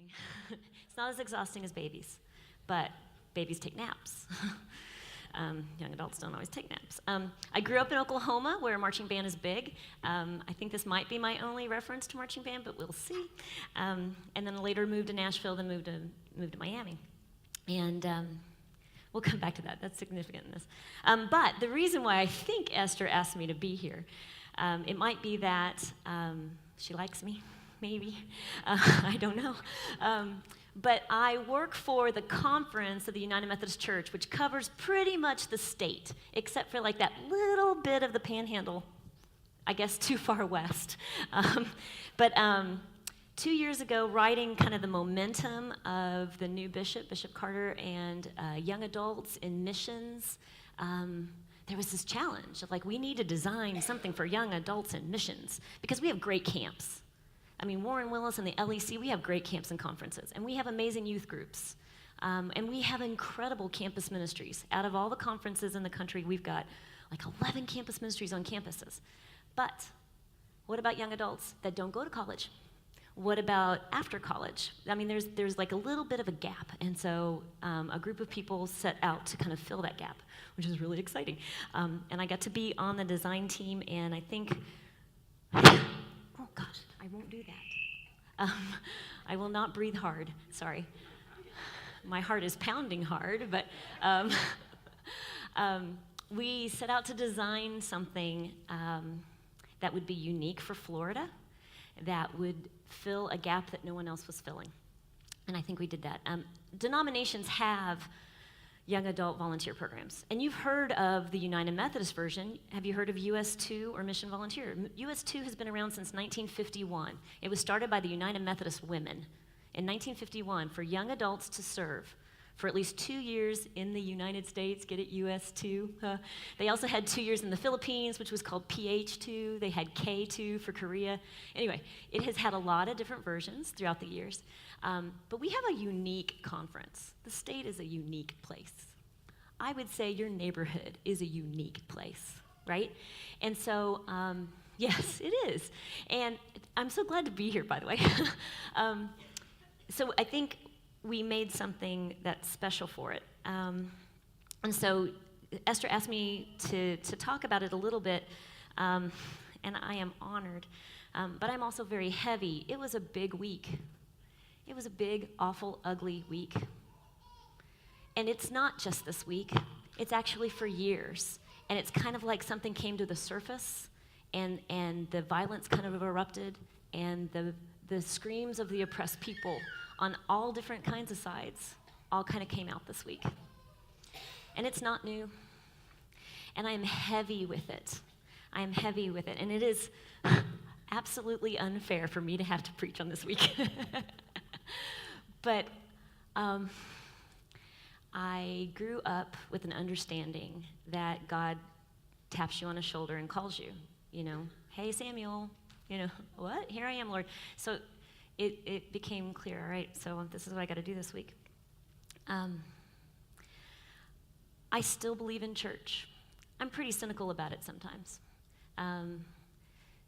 exhausting. It's not as exhausting as babies, but babies take naps. Young adults don't always take naps. I grew up in Oklahoma, where marching band is big. I think this might be my only reference to marching band, but we'll see. And then later moved to Nashville, then moved to Miami. And we'll come back to that. That's significant in this. But the reason why I think Esther asked me to be here, it might be that she likes me, maybe. I don't know. But I work for the conference of the United Methodist Church, which covers pretty much the state, except for like that little bit of the panhandle, I guess too far west. But 2 years ago, riding kind of the momentum of the new bishop, Bishop Carter, and young adults in missions, there was this challenge of like, we need to design something for young adults in missions, because we have great camps. I mean, Warren Willis and the LEC, we have great camps and conferences, and we have amazing youth groups, and we have incredible campus ministries. Out of all the conferences in the country, we've got like 11 campus ministries on campuses. But what about young adults that don't go to college? What about after college? I mean, there's like a little bit of a gap, and so a group of people set out to kind of fill that gap, which is really exciting. And I got to be on the design team, and I think, oh gosh, I won't do that. I will not breathe hard, sorry. My heart is pounding hard, but we set out to design something that would be unique for Florida, that would fill a gap that no one else was filling. And I think we did that. Denominations have young adult volunteer programs. And you've heard of the United Methodist version. Have you heard of US2 or Mission Volunteer? US2 has been around since 1951. It was started by the United Methodist women in 1951 for young adults to serve for at least 2 years in the United States. Get it, US2. They also had 2 years in the Philippines, which was called PH2. They had K2 for Korea. Anyway, it has had a lot of different versions throughout the years. But we have a unique conference. The state is a unique place. I would say your neighborhood is a unique place, right? And so, yes, it is. And I'm so glad to be here, by the way. So I think we made something that's special for it. And so Esther asked me to talk about it a little bit, and I am honored. But I'm also very heavy. It was a big week. It was a big, awful, ugly week. And it's not just this week. It's actually for years. And it's kind of like something came to the surface, and the violence kind of erupted, and the screams of the oppressed people on all different kinds of sides all kind of came out this week. And it's not new. And I am heavy with it. I am heavy with it. And it is absolutely unfair for me to have to preach on this week. But I grew up with an understanding that God taps you on the shoulder and calls you, hey, Samuel, what? Here I am, Lord. So it became clear, all right, so this is what I got to do this week. I still believe in church. I'm pretty cynical about it sometimes.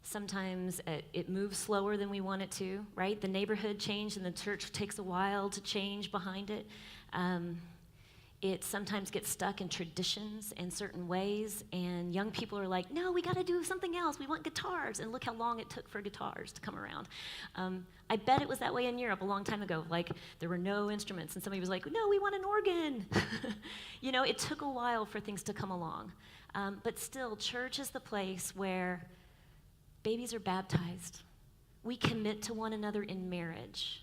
Sometimes it moves slower than we want it to, right? The neighborhood changed and the church takes a while to change behind it. It sometimes gets stuck in traditions and certain ways, and young people are like, no, we got to do something else. We want guitars, and look how long it took for guitars to come around. I bet it was that way in Europe a long time ago. Like, there were no instruments, and somebody was like, no, we want an organ. It took a while for things to come along. But still, church is the place where babies are baptized. We commit to one another in marriage.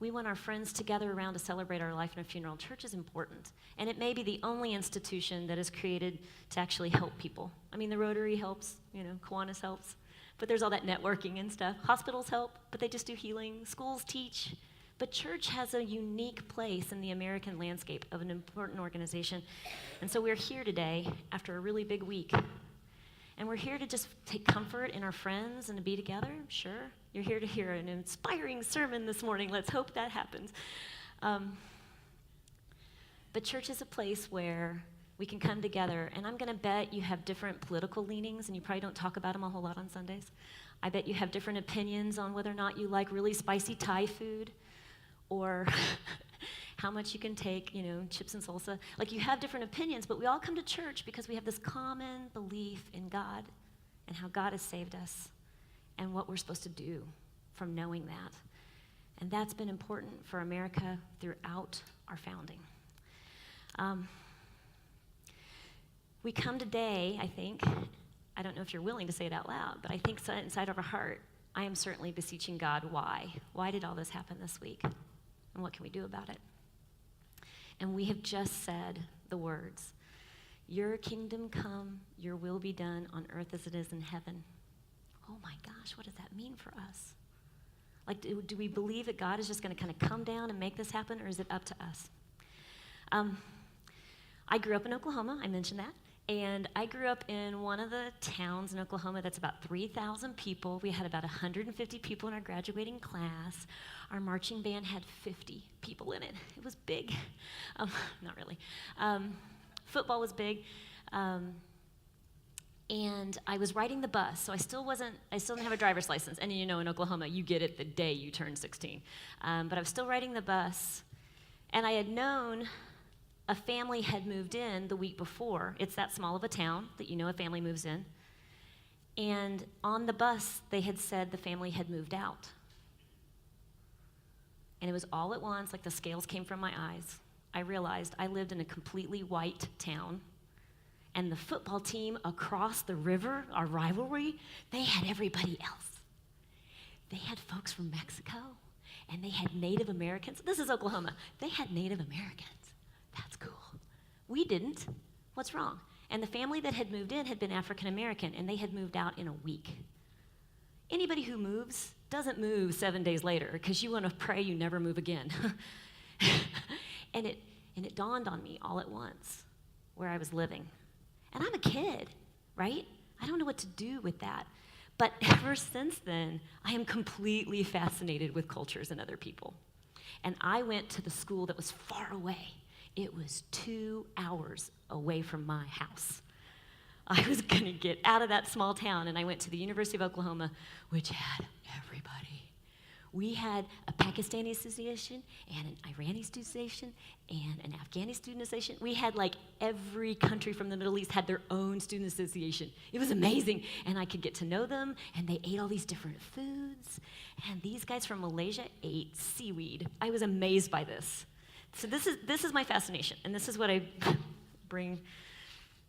We want our friends to gather around to celebrate our life and a funeral. Church is important. And it may be the only institution that is created to actually help people. I mean, the Rotary helps, Kiwanis helps. But there's all that networking and stuff. Hospitals help, but they just do healing. Schools teach. But church has a unique place in the American landscape of an important organization. And so we're here today after a really big week. And we're here to just take comfort in our friends and to be together, sure. You're here to hear an inspiring sermon this morning. Let's hope that happens. But church is a place where we can come together, and I'm going to bet you have different political leanings, and you probably don't talk about them a whole lot on Sundays. I bet you have different opinions on whether or not you like really spicy Thai food, or how much you can take, chips and salsa. Like, you have different opinions, but we all come to church because we have this common belief in God and how God has saved us and what we're supposed to do from knowing that. And that's been important for America throughout our founding. We come today, I think, I don't know if you're willing to say it out loud, but I think inside of our heart, I am certainly beseeching God, why? Why did all this happen this week? And what can we do about it? And we have just said the words, your kingdom come, your will be done on earth as it is in heaven. Oh my gosh, what does that mean for us? Like, do we believe that God is just going to kind of come down and make this happen, or is it up to us? I grew up in Oklahoma, I mentioned that. And I grew up in one of the towns in Oklahoma that's about 3,000 people. We had about 150 people in our graduating class. Our marching band had 50 people in it. It was big. Not really. Football was big. And I was riding the bus, so I still didn't have a driver's license. And in Oklahoma, you get it the day you turn 16. But I was still riding the bus, and I had known a family had moved in the week before. It's that small of a town that a family moves in. And on the bus, they had said the family had moved out. And it was all at once, like the scales came from my eyes. I realized I lived in a completely white town. And the football team across the river, our rivalry, they had everybody else. They had folks from Mexico, and they had Native Americans. This is Oklahoma. They had Native Americans. That's cool. We didn't. What's wrong? And the family that had moved in had been African American, and they had moved out in a week. Anybody who moves doesn't move 7 days later, because you want to pray you never move again. And it dawned on me all at once where I was living. And I'm a kid, right? I don't know what to do with that. But ever since then, I am completely fascinated with cultures and other people. And I went to the school that was far away. It was 2 hours away from my house. I was going to get out of that small town, and I went to the University of Oklahoma, which had everybody. We had a Pakistani association and an Irani student association and an Afghani student association. We had like every country from the Middle East had their own student association. It was amazing, and I could get to know them, and they ate all these different foods, and these guys from Malaysia ate seaweed. I was amazed by this. So this is my fascination, and this is what I bring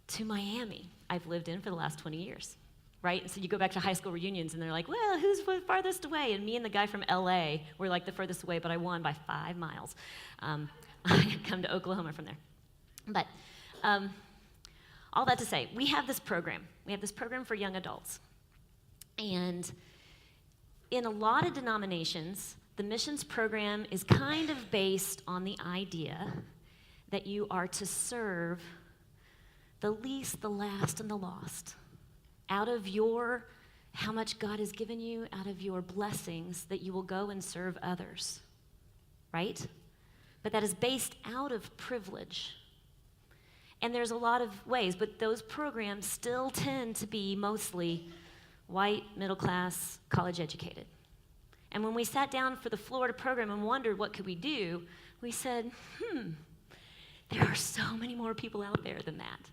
to Miami. I've lived in for the last 20 years. Right? And so you go back to high school reunions, and they're like, well, who's farthest away? And me and the guy from LA were like the furthest away, but I won by 5 miles. I come to Oklahoma from there. But all that to say, we have this program. We have this program for young adults. And in a lot of denominations, the missions program is kind of based on the idea that you are to serve the least, the last, and the lost. Out of how much God has given you, out of your blessings, that you will go and serve others, right? But that is based out of privilege. And there's a lot of ways, but those programs still tend to be mostly white, middle class, college educated. And when we sat down for the Florida program and wondered what could we do, we said, there are so many more people out there than that.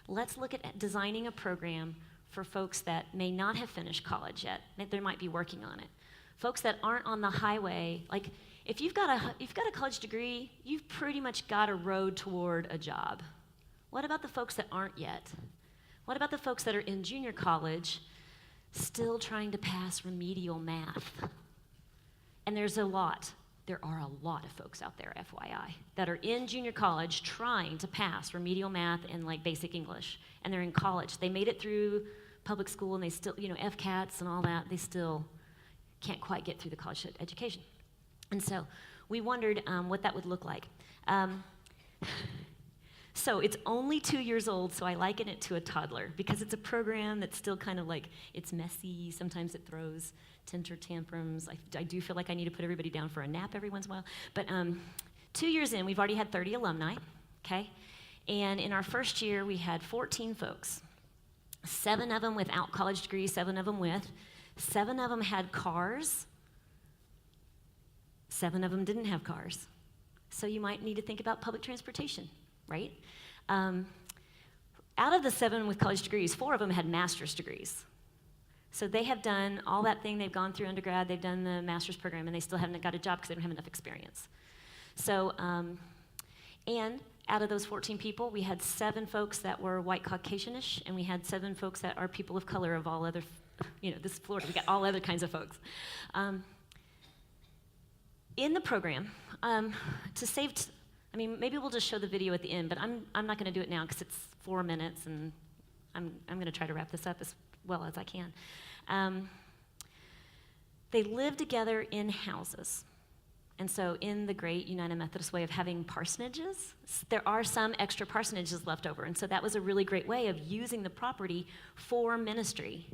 Let's look at designing a program for folks that may not have finished college yet. They might be working on it. Folks that aren't on the highway, like if you've got a college degree, you've pretty much got a road toward a job. What about the folks that aren't yet? What about the folks that are in junior college still trying to pass remedial math? And there are a lot of folks out there, FYI, that are in junior college trying to pass remedial math and like basic English. And they're in college. They made it through public school, and they still, FCATs and all that, they still can't quite get through the college education. And so we wondered what that would look like. So it's only 2 years old, so I liken it to a toddler, because it's a program that's still kind of like, it's messy, sometimes it throws temper tantrums. I do feel like I need to put everybody down for a nap every once in a while. But 2 years in, we've already had 30 alumni, okay? And in our first year, we had 14 folks. 7 of them without college degrees, 7 of them with. 7 of them had cars. 7 of them didn't have cars. So you might need to think about public transportation, right? Out of the 7 with college degrees, 4 of them had master's degrees. So they have done all that thing, they've gone through undergrad, they've done the master's program, and they still haven't got a job because they don't have enough experience. So, and out of those 14 people, we had 7 folks that were white Caucasianish, and we had 7 folks that are people of color of all other, this is Florida, we got all other kinds of folks. In the program, maybe we'll just show the video at the end, but I'm not gonna do it now because it's 4 minutes, and I'm gonna try to wrap this up as well as I can. They live together in houses. And so in the great United Methodist way of having parsonages, there are some extra parsonages left over. And so that was a really great way of using the property for ministry.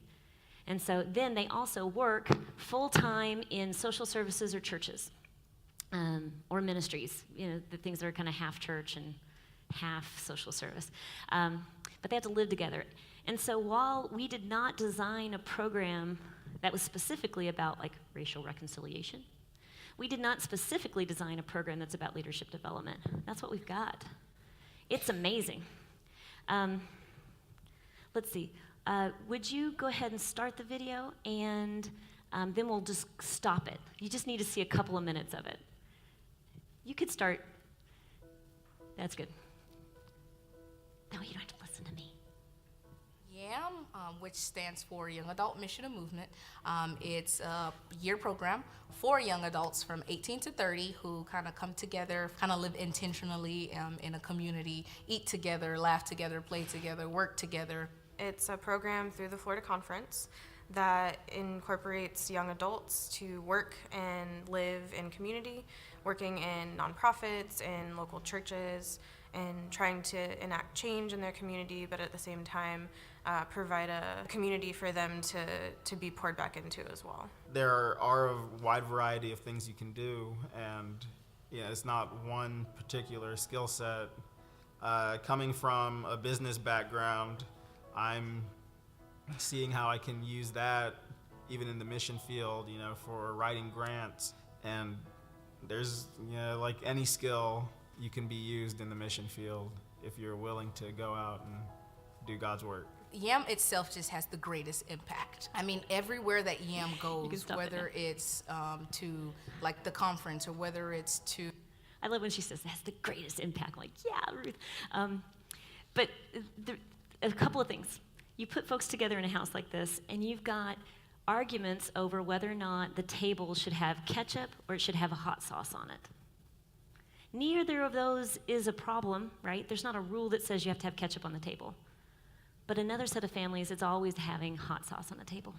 And so then they also work full-time in social services or churches, or ministries, the things that are kind of half church and half social service. But they have to live together. And so while we did not design a program that was specifically about like racial reconciliation, we did not specifically design a program that's about leadership development. That's what we've got. It's amazing. Let's see. Would you go ahead and start the video, and then we'll just stop it. You just need to see a couple of minutes of it. You could start. That's good. No, you don't have to listen to me. YAM, which stands for Young Adult Missional Movement. It's a year program for young adults from 18 to 30 who kind of come together, kind of live intentionally in a community, eat together, laugh together, play together, work together. It's a program through the Florida Conference that incorporates young adults to work and live in community, working in nonprofits, in local churches, and trying to enact change in their community, but at the same time provide a community for them to be poured back into as well. There are a wide variety of things you can do, and it's not one particular skill set. Coming from a business background, I'm seeing how I can use that even in the mission field, for writing grants. And there's, like any skill, you can be used in the mission field if you're willing to go out and do God's work. YAM itself just has the greatest impact. I mean, everywhere that YAM goes, whether it's to like the conference or whether it's to... I love when she says, it has the greatest impact. I'm like, yeah, Ruth. But a couple of things. You put folks together in a house like this, and you've got arguments over whether or not the table should have ketchup or it should have a hot sauce on it. Neither of those is a problem, right? There's not a rule that says you have to have ketchup on the table. But another set of families, it's always having hot sauce on the table.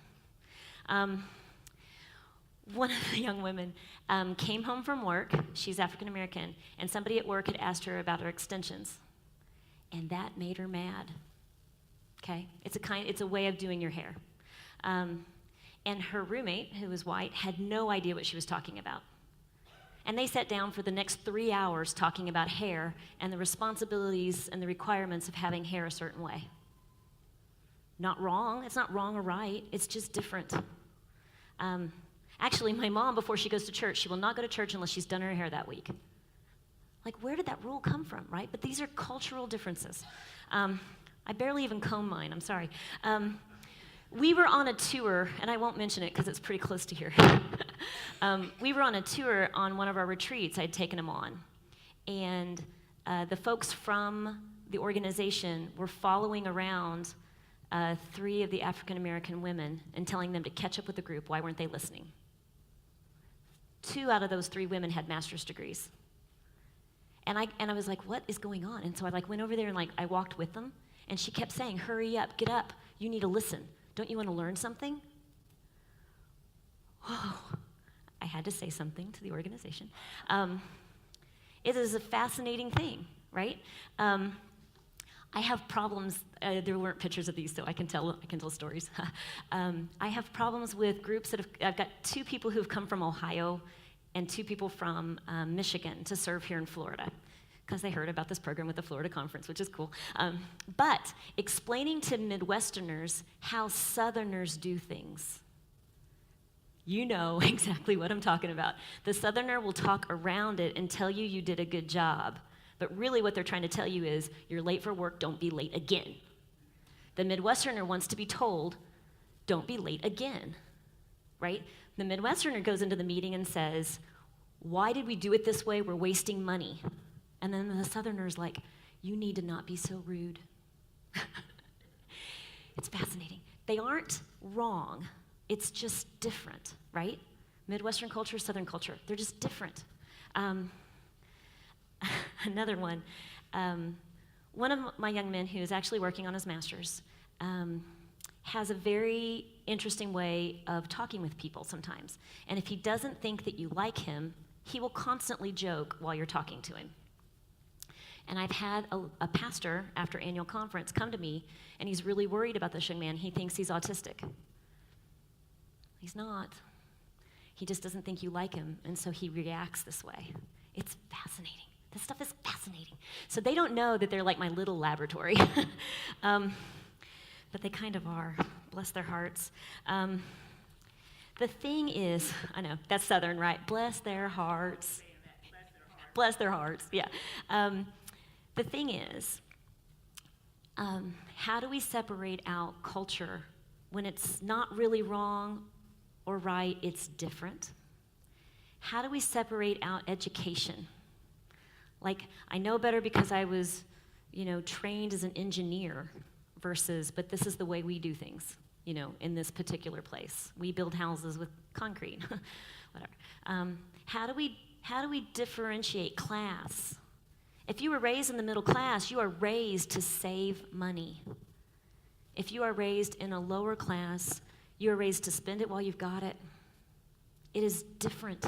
One of the young women came home from work. She's African American, and somebody at work had asked her about her extensions, and that made her mad. Okay, it's a way of doing your hair. And her roommate, who was white, had no idea what she was talking about. And they sat down for the next 3 hours talking about hair and the responsibilities and the requirements of having hair a certain way. Not wrong, it's not wrong or right, it's just different. Actually, my mom, before she goes to church, she will not go to church unless she's done her hair that week. Like, where did that rule come from, right? But these are cultural differences. I barely even comb mine, I'm sorry. We were on a tour, and I won't mention it because it's pretty close to here. We were on a tour on one of our retreats I'd taken them on. And the folks from the organization were following around 3 of the African American women and telling them to catch up with the group. Why weren't they listening? 2 out of those 3 women had master's degrees. And I was like, what is going on? And so I went over there and I walked with them, and she kept saying, hurry up, get up, you need to listen. Don't you want to learn something? Whoa, I had to say something to the organization. It is a fascinating thing, right? I have problems, there weren't pictures of these, so I can tell stories. I have problems with groups I've got 2 people who've come from Ohio and 2 people from Michigan to serve here in Florida, because they heard about this program with the Florida Conference, which is cool. But explaining to Midwesterners how Southerners do things, You know exactly what I'm talking about. The Southerner will talk around it and tell you you did a good job. But really what they're trying to tell you is, you're late for work, don't be late again. The Midwesterner wants to be told, don't be late again, right? The Midwesterner goes into the meeting and says, why did we do it this way? We're wasting money. And then the Southerner's like, you need to not be so rude. It's fascinating. They aren't wrong. It's just different, right? Midwestern culture, Southern culture, they're just different. Another one. One of my young men who is actually working on his master's has a very interesting way of talking with people sometimes. And if he doesn't think that you like him, he will constantly joke while you're talking to him. And I've had a pastor after annual conference come to me, and he's really worried about this young man. He thinks he's autistic. He's not. He just doesn't think you like him, and so he reacts this way. It's fascinating. This stuff is fascinating. So they don't know that they're like my little laboratory. But they kind of are. Bless their hearts. The thing is, I know, that's Southern, right? Bless their hearts. Bless their hearts, yeah. The thing is, how do we separate out culture when it's not really wrong or right, it's different? How do we separate out education? Like, I know better because I was, trained as an engineer versus, but this is the way we do things, in this particular place. We build houses with concrete, whatever. How do we differentiate class? If you were raised in the middle class, you are raised to save money. If you are raised in a lower class, you are raised to spend it while you've got it. It is different.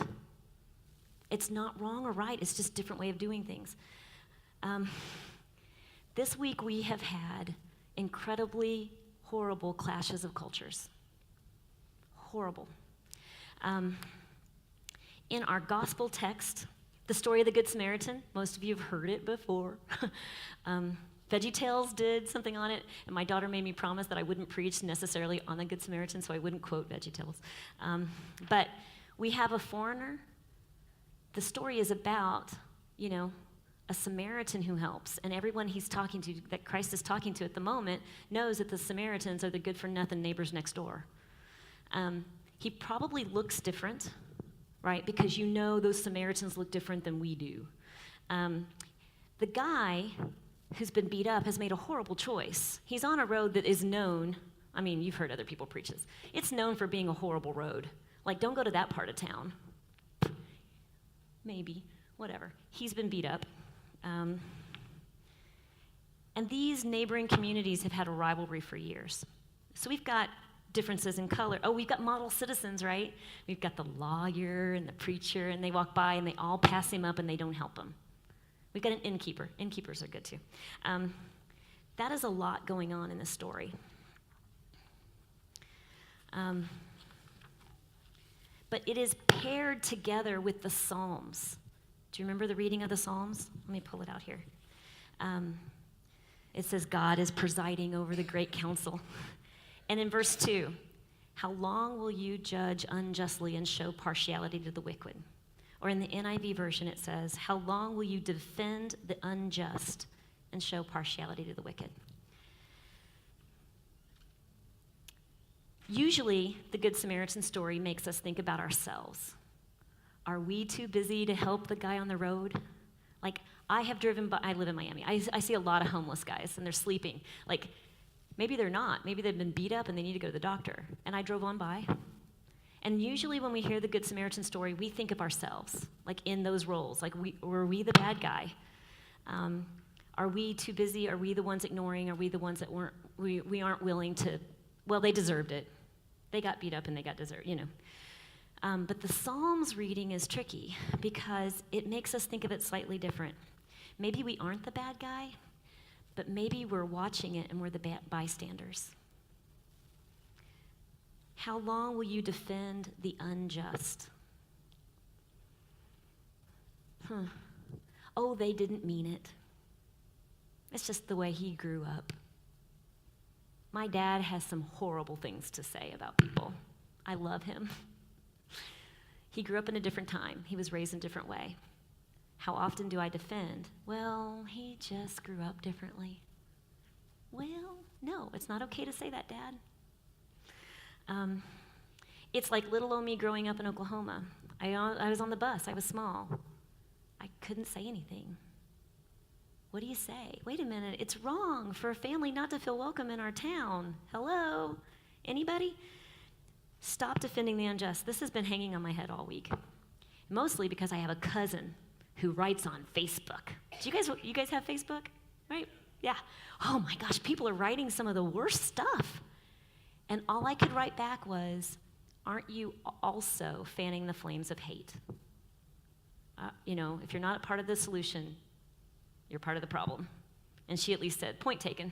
It's not wrong or right, it's just a different way of doing things. This week we have had incredibly horrible clashes of cultures. Horrible. In our gospel text, the story of the Good Samaritan, most of you have heard it before. VeggieTales did something on it, and my daughter made me promise that I wouldn't preach necessarily on the Good Samaritan, so I wouldn't quote VeggieTales. But we have a foreigner. The story is about, a Samaritan who helps, and everyone he's talking to, that Christ is talking to at the moment, knows that the Samaritans are the good-for-nothing neighbors next door. He probably looks different, right? Because those Samaritans look different than we do. The guy who's been beat up has made a horrible choice. He's on a road that is known, you've heard other people preach this. It's known for being a horrible road. Like, don't go to that part of town. Maybe, whatever. He's been beat up. And these neighboring communities have had a rivalry for years. So we've got differences in color. Oh, we've got model citizens, right? We've got the lawyer and the preacher, and they walk by and they all pass him up and they don't help him. We've got an innkeeper. Innkeepers are good too. That is a lot going on in this story. But it is paired together with the Psalms. Do you remember the reading of the Psalms? Let me pull it out here. It says, God is presiding over the great council. And in verse 2, how long will you judge unjustly and show partiality to the wicked? Or in the NIV version, it says, how long will you defend the unjust and show partiality to the wicked? Usually, the Good Samaritan story makes us think about ourselves. Are we too busy to help the guy on the road? Like, I live in Miami. I see a lot of homeless guys, and they're sleeping. Like, maybe they're not. Maybe they've been beat up and they need to go to the doctor. And I drove on by. And usually when we hear the Good Samaritan story, we think of ourselves, like in those roles. Like, were we the bad guy? Are we too busy? Are we the ones ignoring? Are we the ones that we aren't willing to, well, they deserved it. They got beat up and they got deserved, But the Psalms reading is tricky because it makes us think of it slightly different. Maybe we aren't the bad guy, but maybe we're watching it and we're the bystanders. How long will you defend the unjust? Oh, they didn't mean it. It's just the way he grew up. My dad has some horrible things to say about people. I love him. He grew up in a different time. He was raised in a different way. How often do I defend? Well, he just grew up differently. Well, no, it's not okay to say that, Dad. It's like little old me growing up in Oklahoma. I was on the bus. I was small. I couldn't say anything. What do you say? Wait a minute. It's wrong for a family not to feel welcome in our town. Hello? Anybody? Stop defending the unjust. This has been hanging on my head all week. Mostly because I have a cousin who writes on Facebook. Do you guys have Facebook? Right? Yeah. Oh my gosh, people are writing some of the worst stuff. And all I could write back was, aren't you also fanning the flames of hate? If you're not a part of the solution, you're part of the problem. And she at least said, point taken.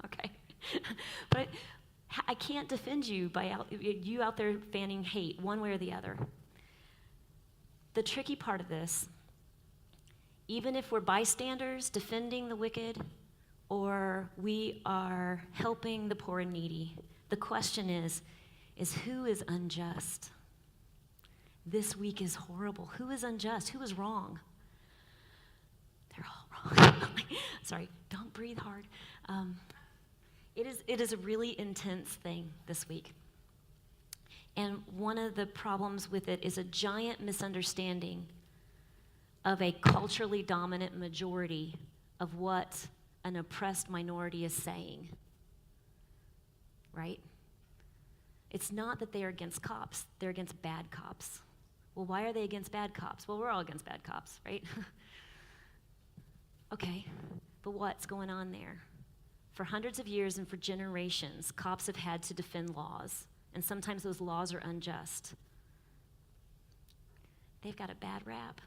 Okay. But I can't defend you by you out there fanning hate one way or the other. The tricky part of this, even if we're bystanders defending the wicked, or we are helping the poor and needy, the question is who is unjust? This week is horrible. Who is unjust? Who is wrong? They're all wrong. Sorry, don't breathe hard. It is a really intense thing this week. And one of the problems with it is a giant misunderstanding of a culturally dominant majority of what an oppressed minority is saying. Right? It's not that they are against cops, they're against bad cops. Well, why are they against bad cops? Well, we're all against bad cops, right? Okay, but what's going on there? For hundreds of years and for generations, cops have had to defend laws, and sometimes those laws are unjust. They've got a bad rap.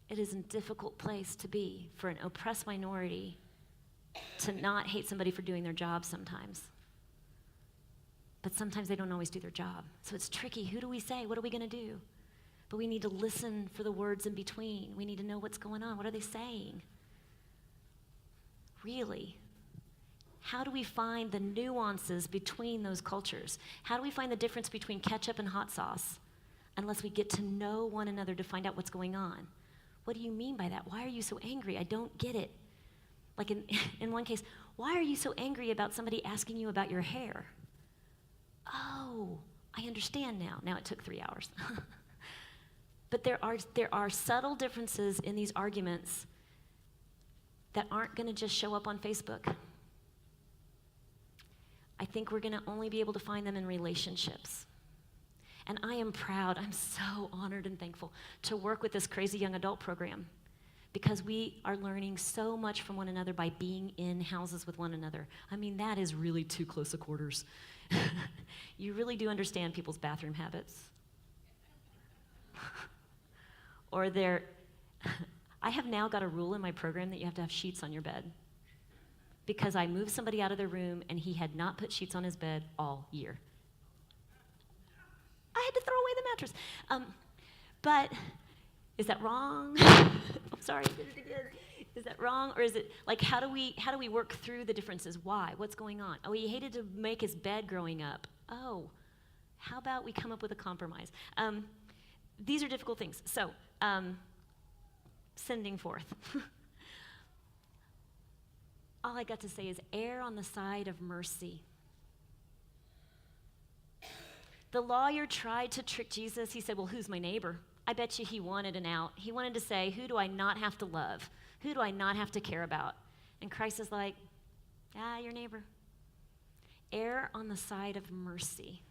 It is a difficult place to be for an oppressed minority to not hate somebody for doing their job sometimes. But sometimes they don't always do their job. So it's tricky. Who do we say? What are we going to do? But we need to listen for the words in between. We need to know what's going on. What are they saying? Really? How do we find the nuances between those cultures? How do we find the difference between ketchup and hot sauce unless we get to know one another to find out what's going on? What do you mean by that? Why are you so angry? I don't get it. Like in one case, why are you so angry about somebody asking you about your hair? Oh, I understand now. Now it took 3 hours. But there are subtle differences in these arguments that aren't going to just show up on Facebook. I think we're going to only be able to find them in relationships. And I am proud, I'm so honored and thankful to work with this crazy young adult program because we are learning so much from one another by being in houses with one another. I mean, that is really too close a quarters. You really do understand people's bathroom habits. Or I have now got a rule in my program that you have to have sheets on your bed because I moved somebody out of their room and he had not put sheets on his bed all year. I had to throw away the mattress. But is that wrong? I'm sorry, I did it again. Is that wrong? Or is it, like, how do we work through the differences? Why? What's going on? Oh, he hated to make his bed growing up. Oh, how about we come up with a compromise? These are difficult things. So, sending forth. All I got to say is err on the side of mercy. The lawyer tried to trick Jesus. He said, well, who's my neighbor? I bet you he wanted an out. He wanted to say, who do I not have to love? Who do I not have to care about? And Christ is like, your neighbor. Err on the side of mercy.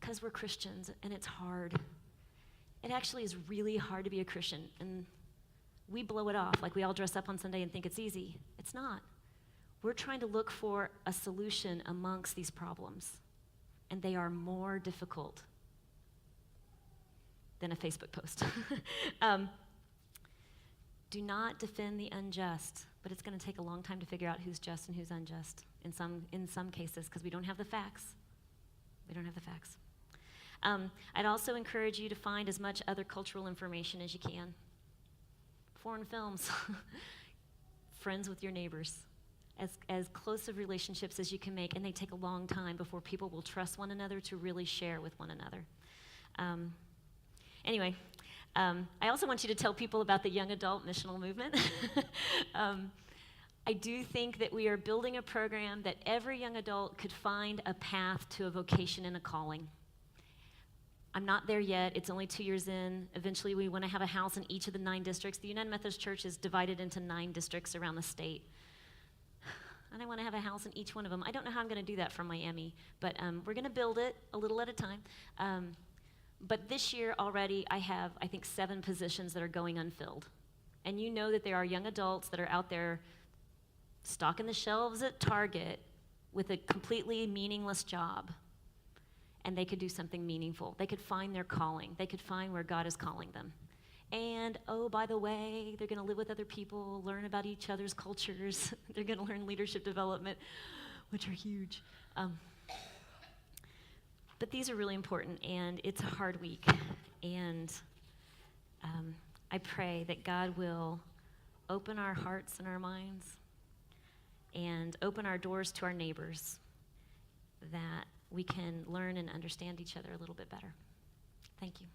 Because we're Christians and it's hard. It actually is really hard to be a Christian. And we blow it off like we all dress up on Sunday and think it's easy. It's not. We're trying to look for a solution amongst these problems. And they are more difficult than a Facebook post. Do not defend the unjust, but it's going to take a long time to figure out who's just and who's unjust in some cases because we don't have the facts. We don't have the facts. I'd also encourage you to find as much other cultural information as you can. Foreign films, friends with your neighbors, as close of relationships as you can make, and they take a long time before people will trust one another to really share with one another. Anyway, I also want you to tell people about the young adult missional movement. I do think that we are building a program that every young adult could find a path to a vocation and a calling. I'm not there yet. It's only 2 years in. Eventually, we want to have a house in each of the 9 districts. The United Methodist Church is divided into 9 districts around the state. And I want to have a house in each one of them. I don't know how I'm going to do that from Miami, but we're going to build it a little at a time. But this year already, I have, I think, 7 positions that are going unfilled. And you know that there are young adults that are out there stocking the shelves at Target with a completely meaningless job. And they could do something meaningful. They could find their calling. They could find where God is calling them. And, oh, by the way, they're going to live with other people, learn about each other's cultures. They're going to learn leadership development, which are huge. But these are really important, and it's a hard week. And I pray that God will open our hearts and our minds and open our doors to our neighbors, that we can learn and understand each other a little bit better. Thank you.